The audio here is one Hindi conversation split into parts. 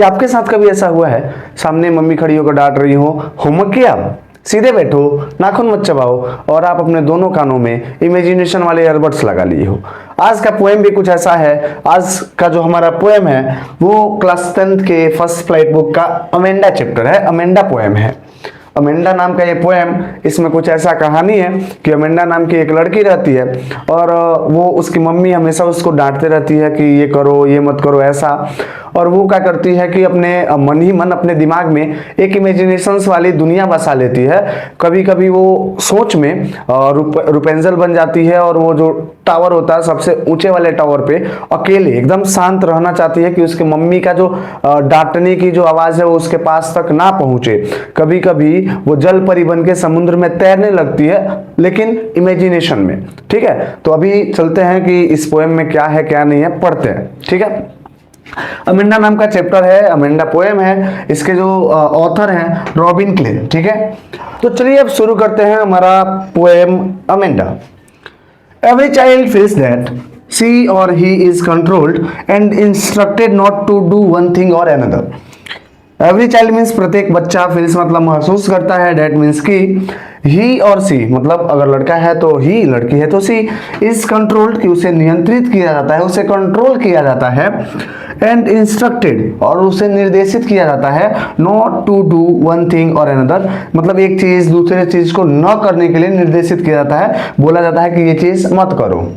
कि आपके साथ कभी ऐसा हुआ है, सामने मम्मी खड़ी होकर डांट रही हो, होमवर्क किया, सीधे बैठो, नाखून मत चबाओ, और आप अपने दोनों कानों में इमेजिनेशन वाले ईयरबड्स लगा लिए हो। आज का पोएम भी कुछ ऐसा है। आज का जो हमारा पोएम है वो क्लास 10th के फर्स्ट फ्लाइट बुक का अमेंडा चैप्टर है, अमेंडा पोएम है। अमेंडा नाम का ये पोएम, इसमें कुछ ऐसा कहानी है कि अमेंडा नाम की एक लड़की रहती है और वो उसकी मम्मी हमेशा उसको डांटते रहती है कि ये करो, ये मत करो, ऐसा। और वो क्या करती है कि अपने मन ही मन अपने दिमाग में एक इमेजिनेशंस वाली दुनिया बसा लेती है। कभी कभी वो सोच में रुपेंजल बन जाती है और वो जो टावर होता है सबसे ऊंचे वाले टावर पे अकेले एकदम शांत रहना चाहती है कि उसके मम्मी का जो डांटने की जो आवाज है वो उसके पास तक ना पहुंचे। कभी कभी वो जल परी बन के समुद्र में तैरने लगती है, लेकिन इमेजिनेशन में। ठीक है, तो अभी चलते हैं कि इस पोएम में क्या है क्या नहीं है, पढ़ते हैं। ठीक है, अमेंडा नाम का चैप्टर है, अमेंडा पोएम है। इसके जो ऑथर हैं रॉबिन क्लेन। ठीक है, तो चलिए अब शुरू करते हैं हमारा poem Amanda. Every child feels that she or he is controlled and instructed not to do one thing or another. Every child means प्रत्येक बच्चा, फील्स मतलब महसूस करता है, डेट मीन्स की, ही और सी मतलब अगर लड़का है तो ही, लड़की है तो सी, इज कंट्रोल्ड कि उसे नियंत्रित किया जाता है, उसे कंट्रोल किया जाता है, एंड इंस्ट्रक्टेड और उसे निर्देशित किया जाता है, not to do one thing और अनदर मतलब एक चीज दूसरे चीज को न करने के लिए निर्देशित किया जाता है, बोला जाता है कि ये चीज मत करो।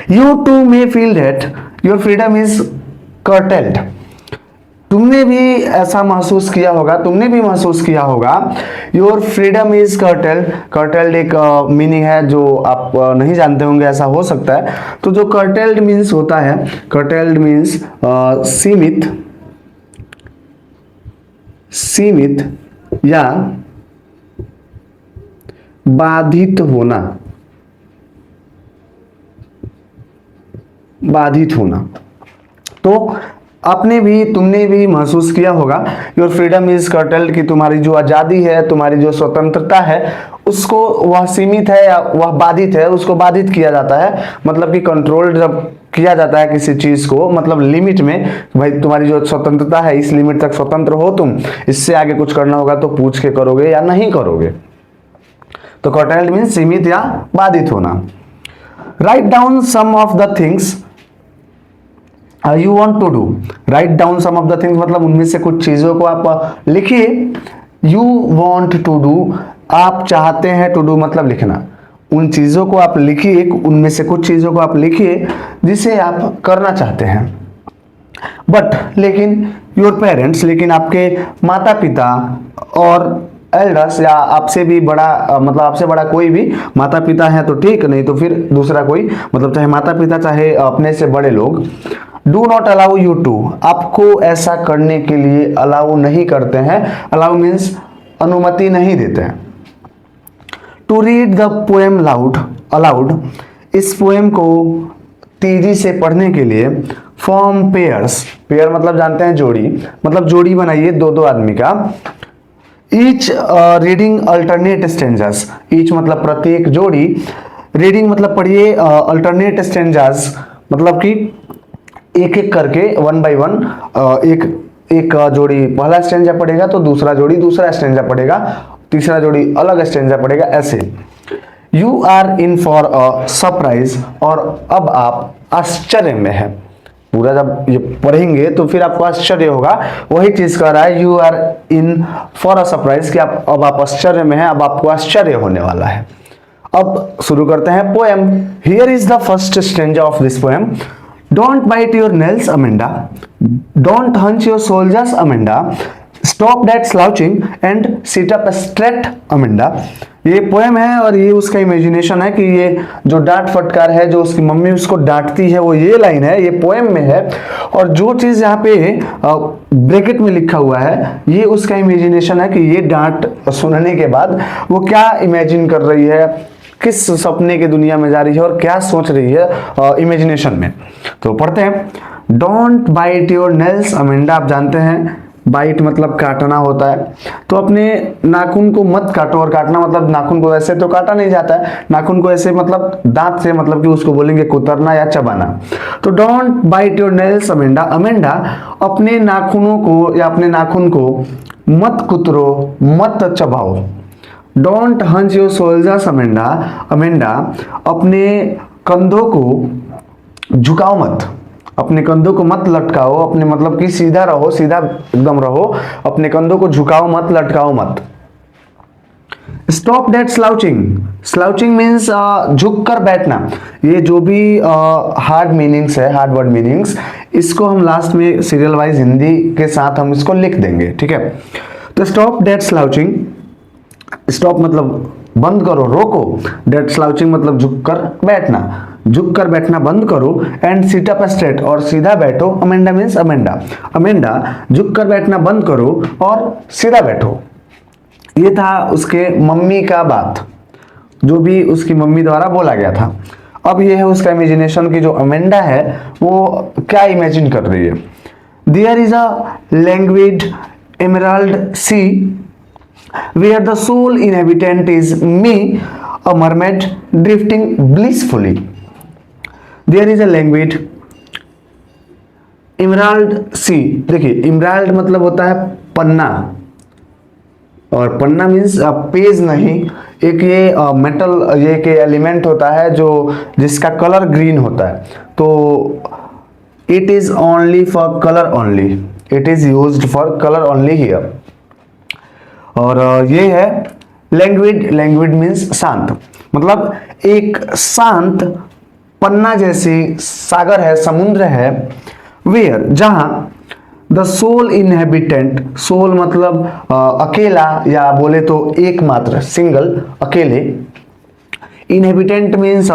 You too may feel that your freedom is curtailed. तुमने भी ऐसा महसूस किया होगा, तुमने भी महसूस किया होगा, your freedom is curtailed. Curtailed एक मीनिंग है जो आप नहीं जानते होंगे, ऐसा हो सकता है। तो जो कर्टेल्ड मीन्स होता है, कर्टेल्ड मीन्स सीमित, सीमित या बाधित होना, बाधित होना। तो आपने भी, तुमने भी महसूस किया होगा, योर फ्रीडम इज कर्टेल्ड कि तुम्हारी जो आज़ादी है, तुम्हारी जो स्वतंत्रता है, उसको वह सीमित है या वह बाधित है, उसको बाधित किया जाता है। मतलब कि कंट्रोल जब किया जाता है किसी चीज को, मतलब लिमिट में, भाई तुम्हारी जो स्वतंत्रता है इस लिमिट तक स्वतंत्र हो तुम, इससे आगे कुछ करना होगा तो पूछ के करोगे या नहीं करोगे। तो कर्टेल्ड मीन्स सीमित या बाधित होना। Write down some of the things you want to do. Write down some of the things मतलब उनमें से कुछ चीजों को आप लिखिए। यू वॉन्ट टू डू, आप चाहते हैं, टू डू मतलब लिखना। उन चीजों को आप लिखिए, उनमें से कुछ चीजों को आप लिखिए जिसे आप करना चाहते हैं। बट लेकिन योर पेरेंट्स, लेकिन आपके माता पिता और एल्डर्स या आपसे भी बड़ा मतलब आपसे बड़ा कोई भी, माता पिता है तो ठीक, नहीं तो फिर दूसरा कोई, मतलब चाहे माता पिता चाहे अपने से बड़े लोग, do not allow you to, आपको ऐसा करने के लिए अलाउ नहीं करते हैं। अलाउ मीन्स अनुमति नहीं देते हैं। To read the poem loud, aloud, इस पोएम को तेजी से पढ़ने के लिए, फॉर्म पेयर्स, पेयर मतलब जानते हैं जोड़ी, मतलब जोड़ी बनाइए दो दो आदमी का। Each reading alternate stanzas, each मतलब प्रत्येक जोड़ी, रीडिंग मतलब पढ़िए, अल्टरनेट स्टेंजास मतलब कि एक एक करके, वन बाय वन, एक जोड़ी पहला स्टेंजा पढ़ेगा तो दूसरा जोड़ी दूसरा स्टेंजा पढ़ेगा, तीसरा जोड़ी अलग स्टेंजा पढ़ेगा, ऐसे। You are in for a surprise, और अब आप आश्चर्य में है। पूरा जब ये पढ़ेंगे तो फिर आपको आश्चर्य होगा, वही चीज कर रहा है, you are in for a surprise कि अब आप आश्चर्य में हैं, अब आपको आश्चर्य होने वाला है। अब शुरू करते हैं poem. Here is the first stanza of this poem. Don't bite your nails, Amanda. Don't hunch your shoulders, Amanda. Stop that slouching and sit up straight, Amanda. ये पोएम है और ये उसका इमेजिनेशन है कि ये जो डांट फटकार है, जो उसकी मम्मी उसको डांटती है, वो ये लाइन है, ये पोएम में है। और जो चीज यहाँ पे ब्रैकेट में लिखा हुआ है, ये उसका इमेजिनेशन है कि ये डांट सुनने के बाद वो क्या इमेजिन कर रही है, किस सपने की दुनिया में जा रही है और क्या सोच रही है इमेजिनेशन में। तो पढ़ते हैं। Don't bite your nails, Amanda आप जानते हैं बाइट मतलब काटना होता है। तो अपने नाखून को मत काटो, और काटना मतलब नाखून को ऐसे तो काटा नहीं जाता है, नाखून को ऐसे मतलब दांत से मतलब कि उसको बोलेंगे कुतरना या चबाना। तो don't bite your nails Amanda. Amanda अपने नाखूनों को या अपने नाखून को मत कुतरो, मत चबाओ। Don't hunch your shoulders Amanda. Amanda अपने कंधों को झुकाओ मत, अपने कंधों को मत लटकाओ, अपने मतलब कि सीधा रहो, सीधा एकदम रहो, अपने कंधों को झुकाओ मत, लटकाओ मत। Stop that slouching. Slouching means झुक कर बैठना। ये जो भी हार्ड मीनिंग्स है, हार्ड वर्ड मीनिंग्स, इसको हम लास्ट में सीरियल वाइज हिंदी के साथ हम इसको लिख देंगे, ठीक है। तो स्टॉप दैट स्लाउचिंग, स्टॉप मतलब बंद करो, रोको। डेट स्लाउचिंग मतलब झुक कर बैठना, झुक कर बैठना बंद करो। एंड सिट अप स्ट्रेट, और सीधा बैठो। Amanda means Amanda. अमेंडा झुक कर बैठना बंद करो और सीधा बैठो। ये था उसके मम्मी का बात, जो भी उसकी मम्मी द्वारा बोला गया था। अब ये है उसका इमेजिनेशन की जो अमेंडा है वो क्या इमेजिन कर रही है। There is a language emerald sea where the sole inhabitant is me, a mermaid drifting blissfully. There is a languid emerald sea। देखिए emerald मतलब होता है पन्ना, और पन्ना मीन्स पेज नहीं, एक ये मेटल, ये एक एलिमेंट होता है जो जिसका कलर ग्रीन होता है। तो it is only for colour only, it is used for colour only here. और ये है लैंग्विड। लैंग्विड मीन्स शांत, मतलब एक शांत पन्ना जैसी सागर है, समुद्र है। वेयर जहां द सोल इनहेबिटेंट, सोल मतलब अकेला या बोले तो एकमात्र, सिंगल, अकेले। इनहेबिटेंट मीन्स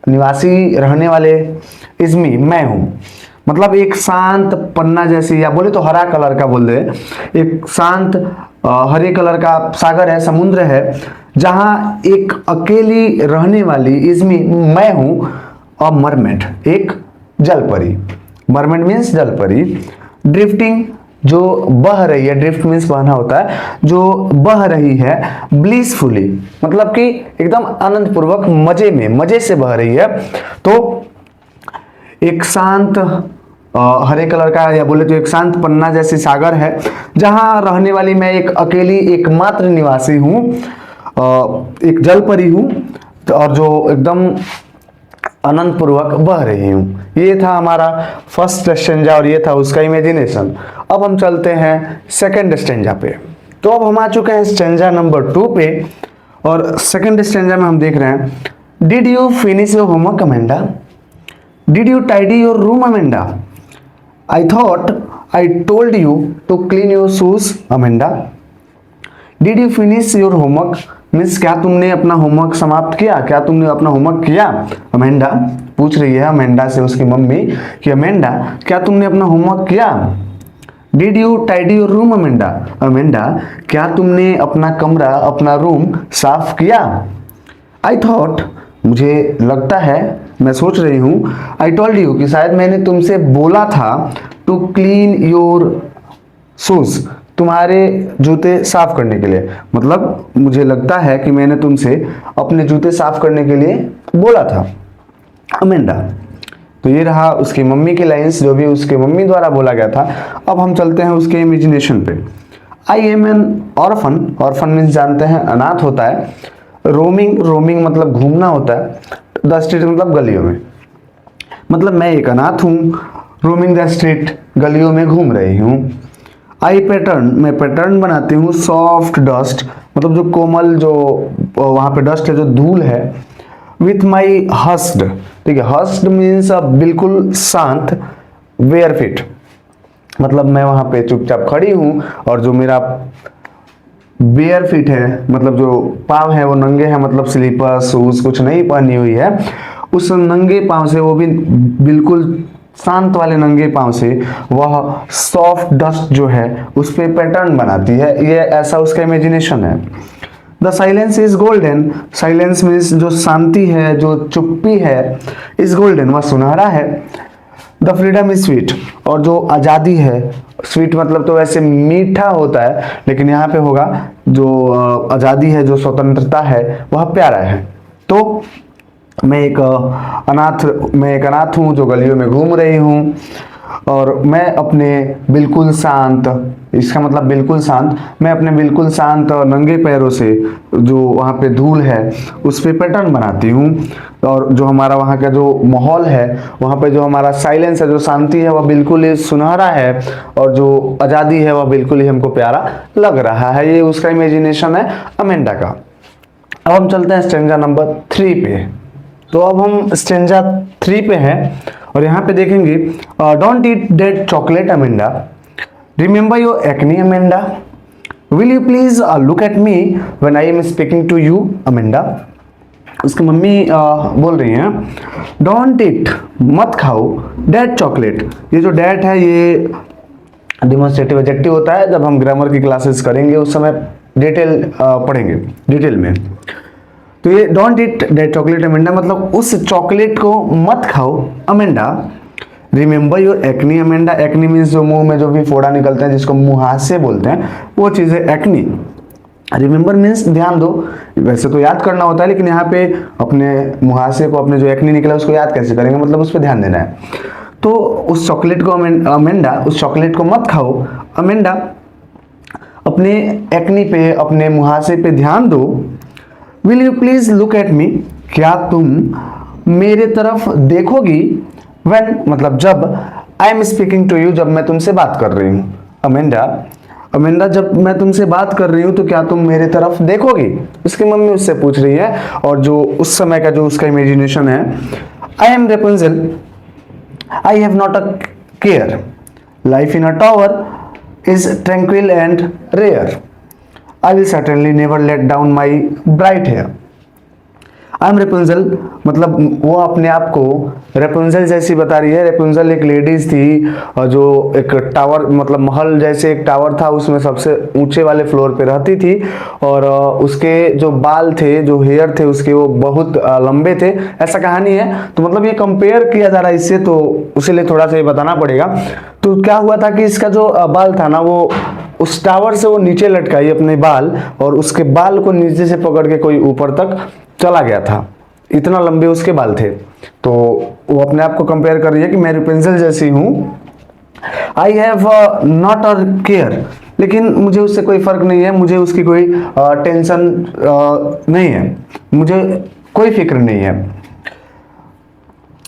निवासी, रहने वाले। इज मी मैं हूं, मतलब एक शांत पन्ना जैसी, या बोले तो हरा कलर का बोल दे, एक शांत हरे कलर का सागर है, समुद्र है, जहां एक अकेली रहने वाली, इजमी मैं हूं, अ मरमेड एक जलपरी। मरमेड मीन्स जलपरी। ड्रिफ्टिंग जो बह रही है, ड्रिफ्ट मीन्स बहना होता है, जो बह रही है। ब्लिसफुली मतलब कि एकदम आनंद पूर्वक, मजे में, मजे से बह रही है। तो एक शांत हरे कलर का, या बोले तो एक शांत पन्ना जैसी सागर है, जहां रहने वाली मैं एक अकेली एकमात्र निवासी हूं, एक जलपरी हूं, और जो एकदम आनंद पूर्वक बह रही हूं। ये था हमारा फर्स्ट स्टेंजा और ये था उसका इमेजिनेशन। अब हम चलते हैं सेकंड स्टेंजा पे। तो अब हम आ चुके हैं स्टेंजा नंबर 2 पे, और सेकंड स्टेंजा में हम देख रहे हैं, did you finish your homework Amanda? Did you tidy your room, Amanda? I thought I told you to clean your shoes, Amanda. Did you finish your homework? Means क्या तुमने अपना होमवर्क समाप्त किया, क्या तुमने अपना होमवर्क किया? अमेंडा पूछ रही है अमेंडा से उसकी मम्मी कि अमेंडा क्या तुमने अपना होमवर्क किया? Did you tidy your room, Amanda? Amanda क्या तुमने अपना कमरा, अपना रूम साफ किया? I thought मुझे लगता है, मैं सोच रही हूँ, आई टोल्ड यू कि शायद मैंने तुमसे बोला था, टू क्लीन योर शूज तुम्हारे जूते साफ करने के लिए। मतलब मुझे लगता है कि मैंने तुमसे अपने जूते साफ करने के लिए बोला था, अमेंडा। तो ये रहा उसकी मम्मी की लाइंस, जो भी उसके मम्मी द्वारा बोला गया था। अब हम चलते हैं उसके इमेजिनेशन पे। I am N orphan. Orphan means जानते हैं अनाथ होता है। रोमिंग, रोमिंग मतलब घूमना होता है। द स्ट्रीट मतलब गलियों में, मतलब मैं एक अनाथ हूँ। रोमिंग द स्ट्रीट गलियों में घूम रही हूँ। आई पैटर्न, मैं पैटर्न बनाती हूँ। सॉफ्ट डस्ट मतलब जो कोमल, जो वहाँ पे डस्ट है, जो धूल है। विथ माई हस्ड, ठीक है, हस्ड मीन्स बिल्कुल शांत। वेयर फिट मतलब मैं वहाँ पे चुपचाप खड़ी हूँ, और जो मेरा बेयर फिट है मतलब जो पाँव है वो नंगे हैं, मतलब स्लीपर शूज कुछ नहीं पहनी हुई है, उस नंगे पाँव से, वो भी बिल्कुल शांत वाले नंगे पाँव से, वह सॉफ्ट डस्ट जो है उस पर पैटर्न बनाती है। ये ऐसा उसका इमेजिनेशन है। The silence is golden. Silence means जो शांति है, जो चुप्पी है, इज गोल्डन वह सुनहरा है। द फ्रीडम इज स्वीट, और जो आज़ादी है, स्वीट मतलब तो वैसे मीठा होता है, लेकिन यहाँ पे होगा जो आज़ादी है, जो स्वतंत्रता है, वह प्यारा है। तो मैं एक अनाथ हूँ जो गलियों में घूम रही हूँ, और मैं अपने बिल्कुल शांत, इसका मतलब बिल्कुल शांत, मैं अपने बिल्कुल शांत और नंगे पैरों से जो वहाँ पे धूल है उस पे पैटर्न बनाती हूँ, और जो हमारा वहाँ का जो माहौल है, वहाँ पे जो हमारा साइलेंस है, जो शांति है, वह बिल्कुल ही सुनहरा है, और जो आज़ादी है वह बिल्कुल ही हमको प्यारा लग रहा है। ये उसका इमेजिनेशन है अमेंडा का। अब हम चलते हैं स्टेंजा नंबर 3 पे। तो अब हम स्टेंजा 3 पे हैं, और यहाँ पे देखेंगे, don't eat dead chocolate Amanda, remember your acne Amanda, will you please look at me when I am speaking to you Amanda. उसकी मम्मी बोल रही हैं, डोंट ईट, मत खाओ, डेड चॉकलेट। ये जो डेड है ये डिमॉन्स्ट्रेटिव एडजेक्टिव होता है, जब हम ग्रामर की क्लासेस करेंगे उस समय डिटेल पढ़ेंगे डिटेल में। तो ये don't eat dead chocolate Amanda मतलब उस चॉकलेट को मत खाओ Amanda, remember your acne Amanda. Acne means जो मुंह में जो भी फोड़ा निकलते हैं, जिसको मुहासे बोलते हैं, वो चीज़ है एक्नी। रिमेंबर मीन्स ध्यान दो, वैसे तो याद करना होता है, लेकिन यहाँ पे अपने मुहासे को, अपने जो एक्नी निकला उसको याद कैसे करेंगे, मतलब उस पर ध्यान देना है। तो उस चॉकलेट को अमेंडा, उस चॉकलेट को मत खाओ अमेंडा, अपने एक्नी पे, अपने मुहासे पे ध्यान दो। Will you please look at me, क्या तुम मेरे तरफ देखोगी, व्हेन मतलब जब, I am speaking to you, जब मैं तुमसे बात कर रही हूँ अमेंडा, अमेंडा जब मैं तुमसे बात कर रही हूँ तो क्या तुम मेरे तरफ देखोगी। उसकी मम्मी उससे पूछ रही है, और जो उस समय का जो उसका इमेजिनेशन है, I am Rapunzel, I have not a care, life in a tower is tranquil and rare. I will certainly never let down my bright hair. I am Rapunzel, मतलब वो अपने आप को रेपुंजल जैसी बता रही है। रेपुंजल एक लेडीज थी, और जो एक टावर, मतलब महल जैसे एक टावर था, उसमें सबसे ऊंचे वाले फ्लोर पे रहती थी, और उसके जो बाल थे, जो हेयर थे उसके, वो बहुत लंबे थे, ऐसा कहानी है। तो मतलब ये कंपेयर किया जा रहा है इससे, तो उसी लिए थोड़ा सा ये बताना पड़ेगा। तो क्या हुआ था कि इसका जो बाल था ना, वो उस टावर से वो नीचे लटकाई अपने बाल, और उसके बाल को नीचे से पकड़ के कोई ऊपर तक चला गया था, इतना लंबे उसके बाल थे। तो वो अपने आप को कंपेयर कर रही है कि मैं रेपुंजल जैसी हूँ। I have not a care, लेकिन मुझे उससे कोई फर्क नहीं है, मुझे उसकी कोई टेंशन नहीं है, मुझे कोई फिक्र नहीं है।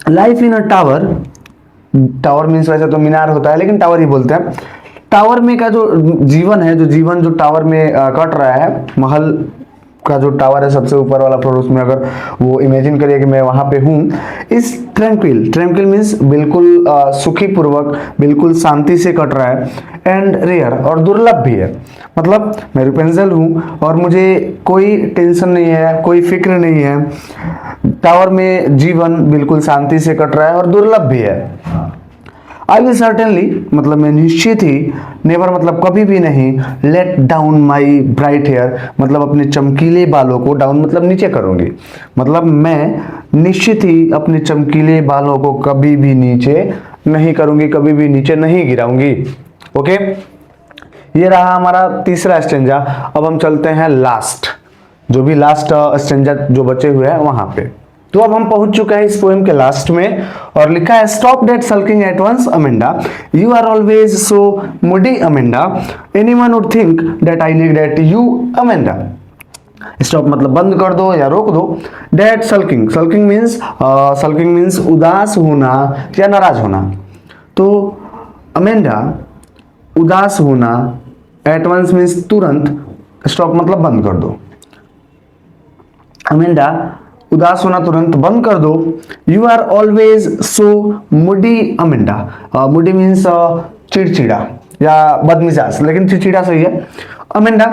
Life in a tower, tower means वैसे तो मीनार होता है, लेकिन टावर ही बोलते हैं। टावर में का जो जीवन है, जो जीवन जो टावर में कट रहा है, महल का जो टावर है सबसे ऊपर वाला फ्लोर, उसमें अगर वो इमेजिन करिए कि मैं वहां पे हूँ, इस ट्रैंक्विल, ट्रैंक्विल मीन्स बिल्कुल सुखी पूर्वक, बिल्कुल शांति से कट रहा है, एंड रेयर, और दुर्लभ भी है। मतलब मैं रेपुंजल हूँ और मुझे कोई टेंशन नहीं है, कोई फिक्र नहीं है, टावर में जीवन बिल्कुल शांति से कट रहा है और दुर्लभ भी है। आई विल सर्टेनली मतलब मैं निश्चित ही, नेवर मतलब कभी भी नहीं, let down my bright hair मतलब अपने चमकीले बालों को, डाउन मतलब नीचे करूंगी, मतलब मैं निश्चित ही अपने चमकीले बालों को कभी भी नीचे नहीं करूंगी, कभी भी नीचे नहीं गिराऊंगी। ओके, ये रहा हमारा तीसरा स्टेंजा। अब हम चलते हैं लास्ट, जो भी लास्ट स्टेंजा जो बचे हुए हैं वहां पे। तो अब हम पहुंच चुके हैं इस पोएम के लास्ट में, और लिखा है stop that sulking at once Amanda, you are always so moody Amanda, anyone would think that I neglect you Amanda. Stop मतलब बंद कर दो या रोक दो। दैट सल्किंग, सल्किंग मीन्स उदास होना या नाराज होना। तो अमेंडा उदास होना, एट वंस मीन्स तुरंत, स्टॉप मतलब बंद कर दो। अमेंडा उदास होना तुरंत बंद कर दो। You are always so moody Amanda, moody means चिड़चिड़ा या बदमिजाज, लेकिन चिड़चिड़ा सही है। अमेंडा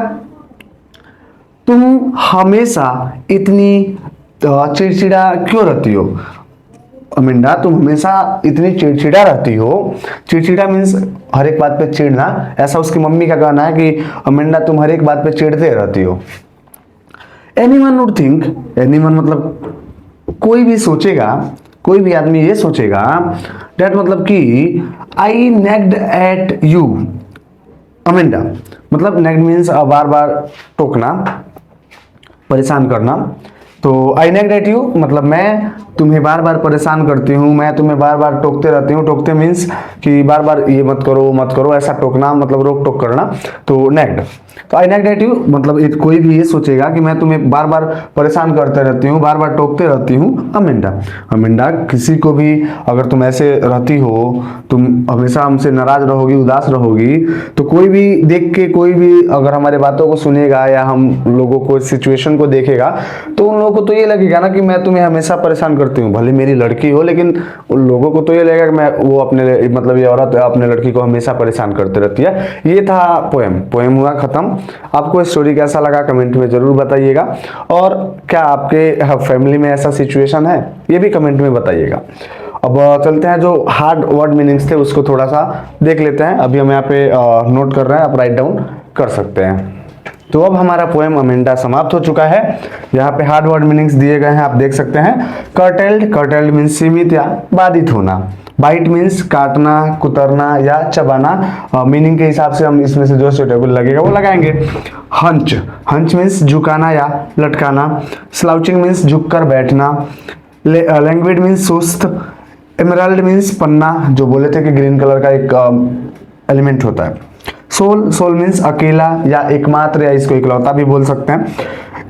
तुम हमेशा इतनी चिड़चिड़ा क्यों रहती हो। अमेंडा तुम हमेशा इतनी चिड़चिड़ा रहती हो। चिड़चिड़ा मीन्स हर एक बात पे चिढ़ना, ऐसा उसकी मम्मी का कहना है कि अमेंडा तुम हर एक बात पे चिढ़ते रहती हो। एनीवन वुड थिंक, एनीवन मतलब कोई भी सोचेगा, कोई भी आदमी ये सोचेगा डेट मतलब कि आई नेग्ड एट यू अमेंडा, मतलब नेग्ड मीन्स बार बार टोकना, परेशान करना। तो आई नेग्ड एट यू मतलब मैं तुम्हें बार बार परेशान करती हूँ, मैं तुम्हें बार बार टोकते रहती हूँ। टोकते मीन्स कि बार बार ये मत करो, ऐसा टोकना मतलब रोक टोक करना, तो नेग्ड। तो आई नेग्ड एट यू मतलब कोई भी ये सोचेगा कि मैं तुम्हें बार बार परेशान करते रहती हूँ, बार बार टोकते रहती हूँ अमेंडा। अमेंडा किसी को भी अगर तुम ऐसे रहती हो, तुम हमेशा हमसे नाराज रहोगी, उदास रहोगी, तो कोई भी देख के, कोई भी अगर हमारे बातों को सुनेगा या हम लोगों को सिचुएशन को देखेगा, तो उन लोगों को तो ये लगेगा ना कि मैं तुम्हें हमेशा परेशान करती हूँ, भले मेरी लड़की हो, लेकिन उन लोगों को तो ये लगेगा कि मैं वो अपने मतलब ये औरत अपने लड़की को हमेशा परेशान करती रहती है। ये था पोएम हुआ खत्म। आपको स्टोरी कैसा लगा कमेंट में जरूर बताइएगा, और क्या आपके फैमिली में ऐसा सिचुएशन है ये भी कमेंट में बताइएगा। अब चलते हैं, जो हार्ड वर्ड मीनिंग्स थे उसको थोड़ा सा देख लेते हैं। अभी हम यहाँ पे नोट कर रहे हैं, आप राइट डाउन कर सकते हैं। तो अब हमारा पोएम अमेंडा समाप्त हो चुका है। यहाँ पे हार्ड वर्ड मीनिंग्स दिए गए हैं, आप देख सकते हैं। कर्टेल्ड मीन्स सीमित या बाधित होना। बाइट मीन्स काटना, कुतरना या चबाना। मीनिंग के हिसाब से हम इसमें से जो सुटेबल लगेगा वो लगाएंगे। हंच मीन्स झुकाना या लटकाना। स्लाउचिंग मीन्स झुककर बैठना। लैंग्वेज मीन्स सुस्त। एमराल्ड मीन्स पन्ना, जो बोले थे कि ग्रीन कलर का एक एलिमेंट होता है। सोल मीन्स अकेला या एकमात्र, या इसको इकलौता भी बोल सकते हैं।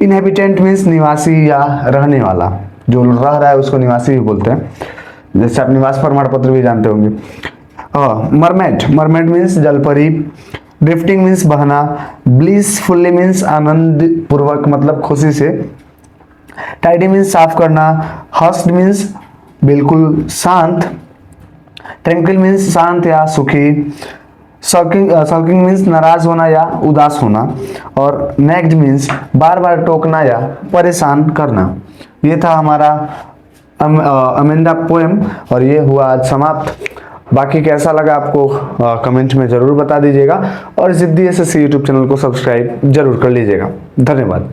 इनहेबिटेंट मीन्स निवासी या रहने वाला, जो रह रहा है उसको निवासी भी बोलते हैं, जैसे आप निवास प्रमाण पत्र भी जानते होंगे। मरमेड मीन्स जलपरी। ड्रिफ्टिंग मीन्स बहना। ब्लिसफुल्ली मीन्स आनंद पूर्वक, मतलब खुशी से। टाइडी मीन्स साफ करना। हस्ड मीन्स बिल्कुल शांत। ट्रैंक्विल मीन्स शांत या सुखी। सल्किंग मीन्स नाराज होना या उदास होना। और नेग्ड मीन्स बार बार टोकना या परेशान करना। ये था हमारा अमेंडा पोएम, और ये हुआ आज समाप्त। बाकी कैसा लगा आपको कमेंट में जरूर बता दीजिएगा, और जिद्दी SSC यूट्यूब चैनल को सब्सक्राइब जरूर कर लीजिएगा। धन्यवाद।